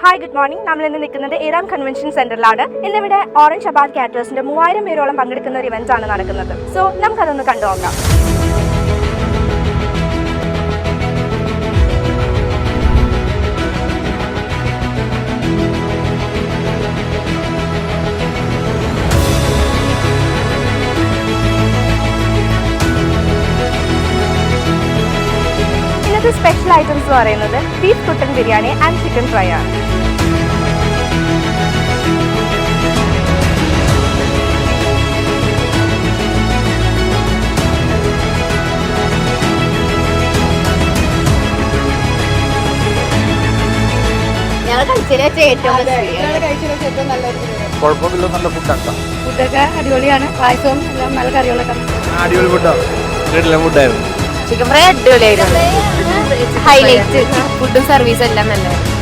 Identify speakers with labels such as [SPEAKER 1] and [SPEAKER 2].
[SPEAKER 1] Hi good morning. നമ്മൾ ഇന്ന് നിൽക്കുന്നത് ഏറാം കൺവെൻഷൻ സെന്ററിലാണ്. ഇന്നിവിടെ ഓറഞ്ച് അബാദ് കാറ്റേഴ്സിന്റെ 3000 പേരോളം പങ്കെടുക്കുന്ന ഒരു ഇവന്റ് ആണ് നടക്കുന്നത്. സോ നമുക്കതൊന്ന് കണ്ടു നോക്കാം. ഇന്നത്തെ സ്പെഷ്യൽ ഐറ്റംസ് എന്ന് പറയുന്നത് beef Kuttan biryani and chicken fry ആണ്.
[SPEAKER 2] കുഴപ്പമില്ല, നല്ല ഫുഡാണ്.
[SPEAKER 1] ഫുഡൊക്കെ അടിപൊളിയാണ്. പായസവും എല്ലാം നല്ല കറികളൊക്കെ
[SPEAKER 2] അടിപൊളി ഫുഡാണ്. വീട്ടിലെ ഫുഡായിരുന്നു.
[SPEAKER 3] ചിക്കൻ ഫ്രൈ അടിപൊളിയായിരുന്നു. ഹൈലൈറ്റ് ഫുഡും സർവീസും എല്ലാം നല്ലതായിരുന്നു.